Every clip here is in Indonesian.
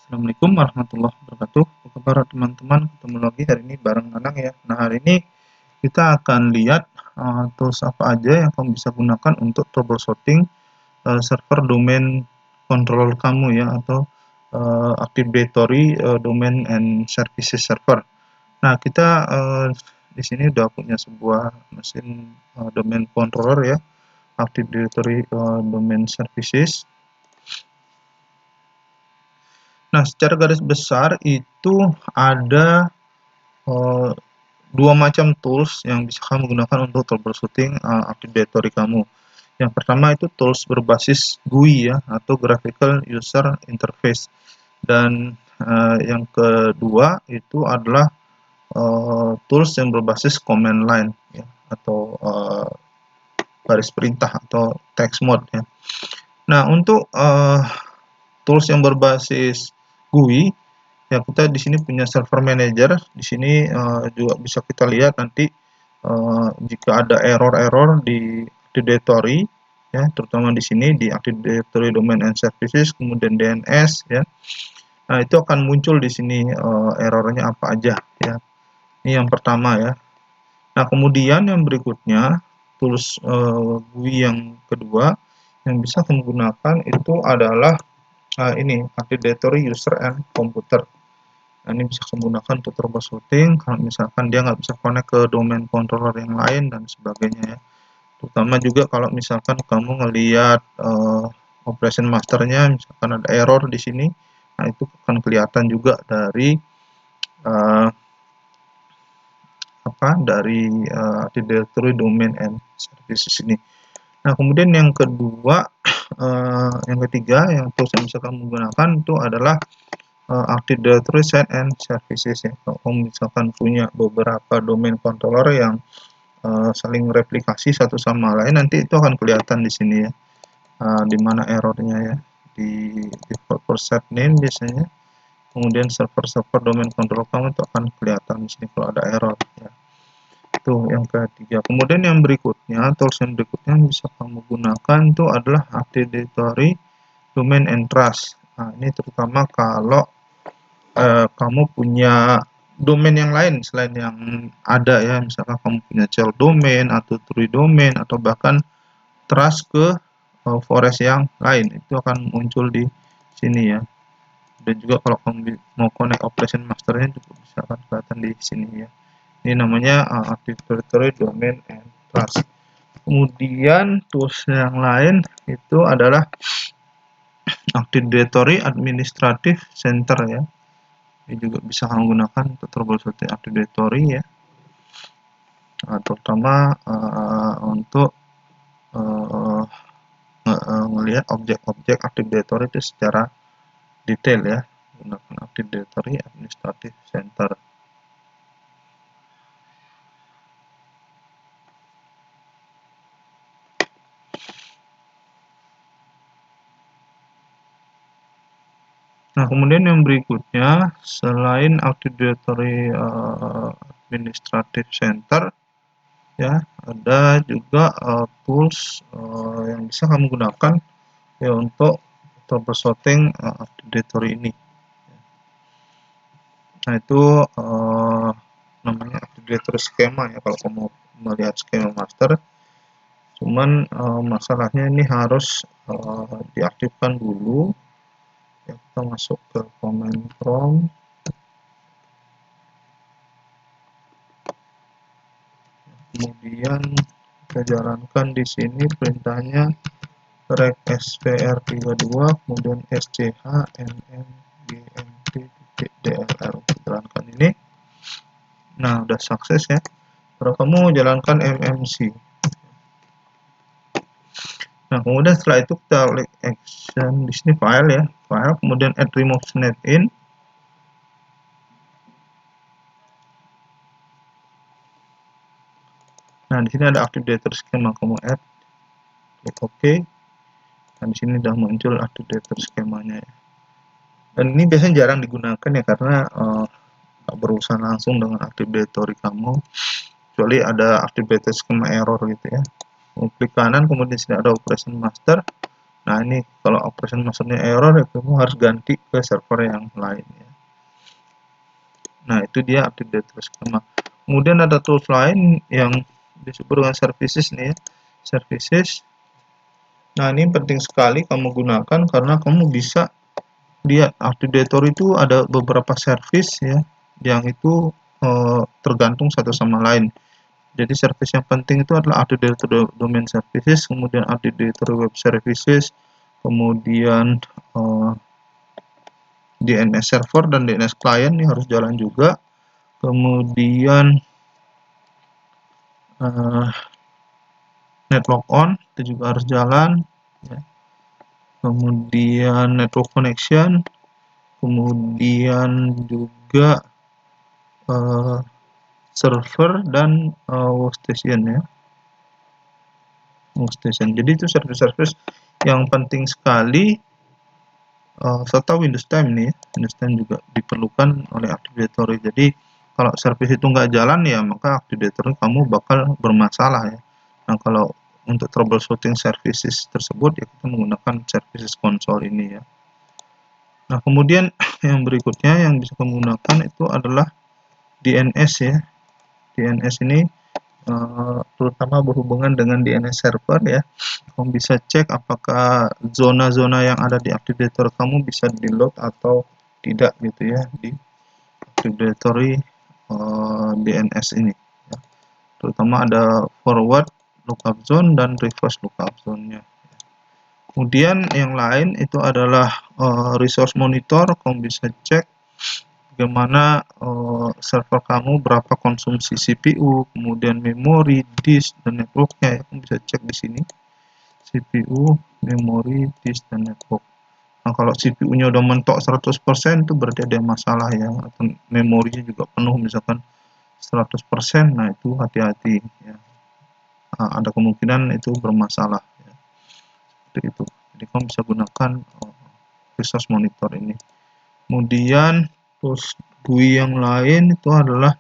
Assalamualaikum warahmatullahi wabarakatuh. Apa kabar teman-teman? Ketemu lagi hari ini bareng Anang ya. Nah, hari ini kita akan lihat tools apa aja yang kamu bisa gunakan untuk troubleshooting server domain controller kamu ya, atau Active Directory domain and services server. Nah, kita di sini udah punya sebuah mesin domain controller ya, Active Directory domain services. Nah, secara garis besar itu ada dua macam tools yang bisa kamu gunakan untuk troubleshooting Active Directory kamu. Yang pertama itu tools berbasis GUI ya, atau Graphical User Interface. Dan yang kedua itu adalah tools yang berbasis command line ya, atau baris perintah atau text mode ya. Nah, untuk tools yang berbasis GUI ya, kita di sini punya server manager. Di sini juga bisa kita lihat nanti jika ada error-error di Active Directory ya, terutama di sini di Active Directory Domain and Services, kemudian DNS ya. Nah, itu akan muncul di sini errornya apa aja ya. Ini yang pertama ya. Nah, kemudian yang berikutnya tools GUI yang kedua yang bisa kamu gunakan itu adalah ini Active Directory User and Computer. Nah, ini bisa menggunakan untuk troubleshooting kalau misalkan dia nggak bisa connect ke domain controller yang lain dan sebagainya ya. Terutama juga kalau misalkan kamu ngelihat operation masternya, misalkan ada error di sini, nah itu akan kelihatan juga dari uh, Active Directory Domain and Services ini. Nah, kemudian yang kedua, yang ketiga, yang tools yang bisa kamu gunakan itu adalah Active Directory Set and Services ya. Kalau kamu misalkan punya beberapa domain controller yang saling replikasi satu sama lain, nanti itu akan kelihatan di sini ya, di mana errornya ya, di developer set name biasanya, kemudian server-server domain controller kamu itu akan kelihatan di sini kalau ada error ya. Itu yang ketiga. Kemudian yang berikutnya, tools yang berikutnya yang bisa kamu gunakan itu adalah Active Directory Domain and Trust. Nah, ini terutama kalau kamu punya domain yang lain selain yang ada ya, misalkan kamu punya child domain atau true domain atau bahkan trust ke forest yang lain, itu akan muncul di sini ya. Dan juga kalau kamu mau connect operation masternya juga bisa akan kelihatan di sini ya. Ini namanya Active Directory Domain and Trust. Kemudian tools yang lain itu adalah Active Directory Administrative Center ya. Ini juga bisa kamu gunakan untuk troubleshooting Active Directory ya, terutama untuk melihat objek-objek Active Directory itu secara detail ya, gunakan Active Directory Administrative Center. Nah, kemudian yang berikutnya, selain Active Directory Administrative Center ya, ada juga tools yang bisa kamu gunakan ya untuk troubleshooting Active Directory ini. Nah, itu namanya Active Directory Schema ya, kalau kamu melihat skema master. Cuman masalahnya ini harus diaktifkan dulu ya. Kita masuk ke command prompt, kemudian kita jalankan di sini perintahnya rec svr32, kemudian schmmt.dlr. Jalankan ini. Nah, udah sukses ya. Kalau kamu jalankan mmc. Nah, kemudian setelah itu kita klik action di sini file ya, file, kemudian add remove net in. Nah, di sini ada Active Directory Schema, kamu add, klik OK. Nah, di sini sudah muncul Active Directory skemanya ya. Dan ini biasanya jarang digunakan ya, karena nggak berurusan langsung dengan Active Directory kamu, kecuali ada Active Directory Schema error gitu ya. Klik kanan, kemudian di sini ada Operation Master. Nah, ini kalau operation masternya error ya kamu harus ganti ke server yang lain ya. Nah, itu dia update data skema. Kemudian ada tools lain yang disebut dengan services nih ya. Services. Nah, ini penting sekali kamu gunakan karena kamu bisa lihat Active Directory itu ada beberapa service ya yang itu tergantung satu sama lain. Jadi service yang penting itu adalah Active Directory Domain Services, kemudian Active Directory Web Services, kemudian DNS Server dan DNS Client ini harus jalan juga. Kemudian network on itu juga harus jalan ya. Kemudian network connection, kemudian juga server dan workstation ya, workstation. Jadi itu service-service yang penting sekali, serta Windows 10 nih, Windows 10 juga diperlukan oleh Active Directory. Jadi kalau service itu nggak jalan ya maka Active Directory kamu bakal bermasalah ya. Nah, kalau untuk troubleshooting services tersebut ya kita menggunakan services console ini ya. Nah, kemudian yang berikutnya yang bisa kamu gunakan itu adalah DNS ya. DNS ini terutama berhubungan dengan DNS server ya. Kamu bisa cek apakah zona-zona yang ada di Active Directory kamu bisa di load atau tidak gitu ya di Active Directory DNS ini ya. Terutama ada forward lookup zone dan reverse lookup zone-nya. Kemudian yang lain itu adalah resource monitor. Kamu bisa cek bagaimana server kamu berapa konsumsi CPU, kemudian memori, disk, dan networknya. Kamu bisa cek di sini CPU, memori, disk, dan network. Nah, kalau CPU-nya udah mentok 100% itu berarti ada masalah ya, atau memorinya juga penuh misalkan 100%, nah itu hati-hati ya. Nah, ada kemungkinan itu bermasalah ya. Seperti itu. Jadi kamu bisa gunakan resource monitor ini. Kemudian tools GUI yang lain itu adalah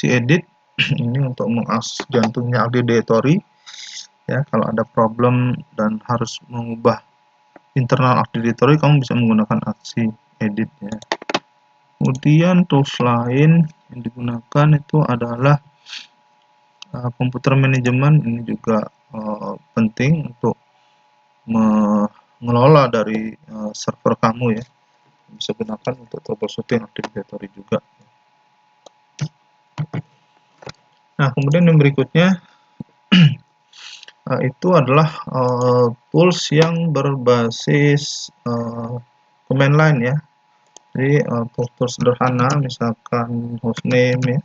edit ini untuk mengakses jantungnya Active Directory ya. Kalau ada problem dan harus mengubah internal Active Directory kamu bisa menggunakan aksi edit ya. Kemudian tools lain yang digunakan itu adalah komputer manajemen. Ini juga penting untuk mengelola dari server kamu ya. Bisa gunakan untuk troubleshooting Active Directory juga. Nah, kemudian yang berikutnya itu adalah tools yang berbasis command line ya. Jadi tools sederhana, misalkan hostname ya,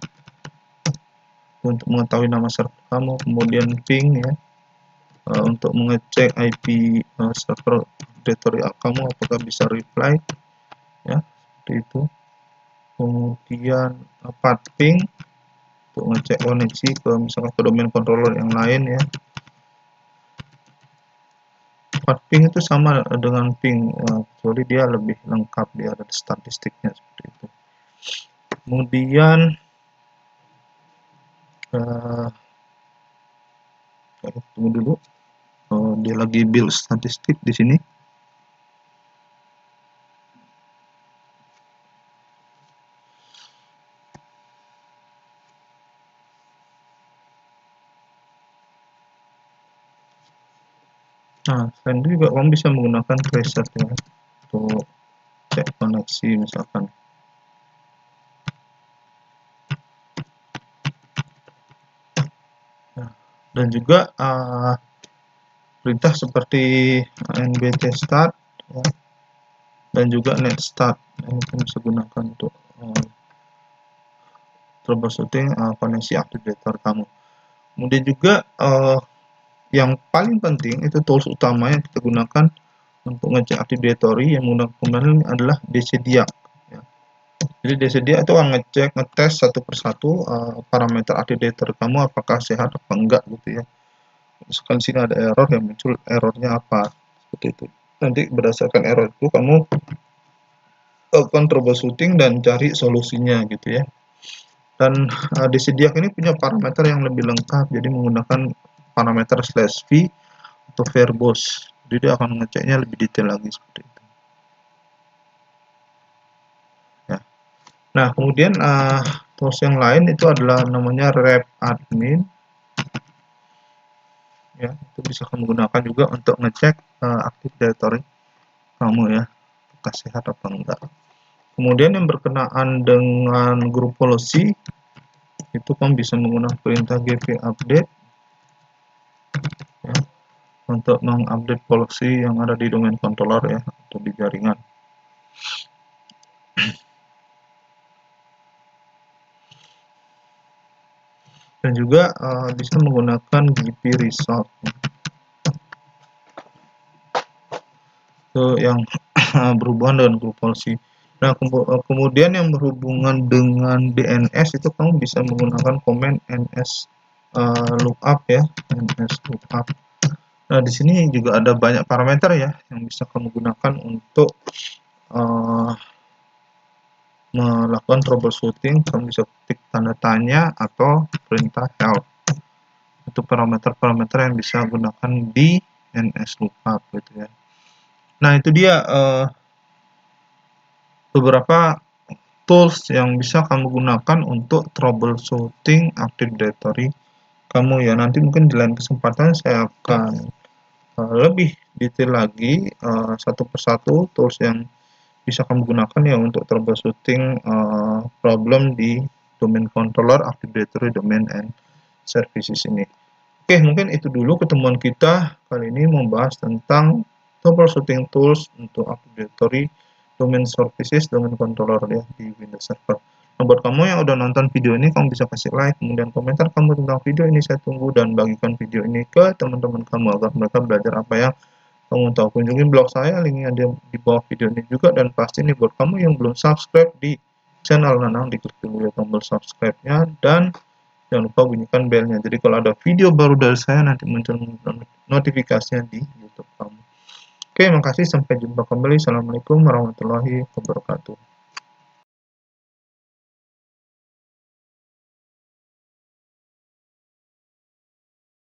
untuk mengetahui nama server kamu, kemudian ping ya, untuk mengecek IP server directory kamu apakah bisa reply ya, seperti itu. Kemudian pathping untuk ngecek koneksi ke misalkan ke domain controller yang lain ya. Pathping itu sama dengan ping, kecuali dia lebih lengkap, dia ada statistiknya seperti itu. Kemudian tunggu dulu, dia lagi build statistik di sini. Nah, selain itu juga kamu bisa menggunakan preset ya untuk cek koneksi misalkan. Nah, dan juga perintah seperti nbt start ya, dan juga net start yang kamu bisa gunakan untuk troubleshooting koneksi Active Directory kamu. Kemudian juga yang paling penting itu tools utama yang kita gunakan untuk ngecek Active Directory yang menggunakan command adalah dcdiac ya. Jadi dcdiac itu akan ngecek, ngetes satu persatu parameter Active Directory kamu apakah sehat apa enggak gitu ya. Misalkan sini ada error, yang muncul errornya apa seperti itu. Nanti berdasarkan error itu kamu lakukan troubleshooting dan cari solusinya gitu ya. Dan di Sidiaq ini punya parameter yang lebih lengkap, jadi menggunakan parameter /v atau verbose. Jadi dia akan mengeceknya lebih detail lagi seperti itu. Ya. Nah, kemudian tools yang lain itu adalah namanya repadmin. Ya, itu bisa kamu gunakan juga untuk ngecek Active Directory kamu ya, apakah sehat atau enggak. Kemudian yang berkenaan dengan group policy, itu kamu bisa menggunakan perintah gp update ya, untuk mengupdate policy yang ada di domain controller ya, atau di jaringan. Dan juga bisa menggunakan gp result itu yang berhubungan dengan group policy. Nah, kemudian yang berhubungan dengan DNS itu kamu bisa menggunakan command ns lookup ya, ns lookup. Nah, di sini juga ada banyak parameter ya yang bisa kamu gunakan untuk melakukan troubleshooting. Kamu bisa ketik tanda tanya atau perintah help. Itu parameter-parameter yang bisa gunakan di ns lookup gitu ya. Nah, itu dia beberapa tools yang bisa kamu gunakan untuk troubleshooting Active Directory kamu ya. Nanti mungkin di lain kesempatan saya akan lebih detail lagi satu persatu tools yang bisa kamu gunakan ya untuk troubleshooting problem di domain controller, Active Directory, domain and services ini. Oke, mungkin itu dulu ketemuan kita kali ini membahas tentang troubleshooting tools untuk Active Directory, domain services, domain controller ya di Windows Server. Nah, buat kamu yang udah nonton video ini, kamu bisa kasih like, kemudian komentar kamu tentang video ini, saya tunggu, dan bagikan video ini ke teman-teman kamu agar mereka belajar apa yang kamu tahu. Kunjungi blog saya, linknya ada di bawah video ini juga, dan pasti nih buat kamu yang belum subscribe di channel Nanang, diklik dulu tombol subscribe-nya, dan jangan lupa bunyikan belnya. Jadi kalau ada video baru dari saya nanti muncul notifikasinya di YouTube kamu. Oke, makasih. Sampai jumpa kembali. Assalamualaikum warahmatullahi wabarakatuh.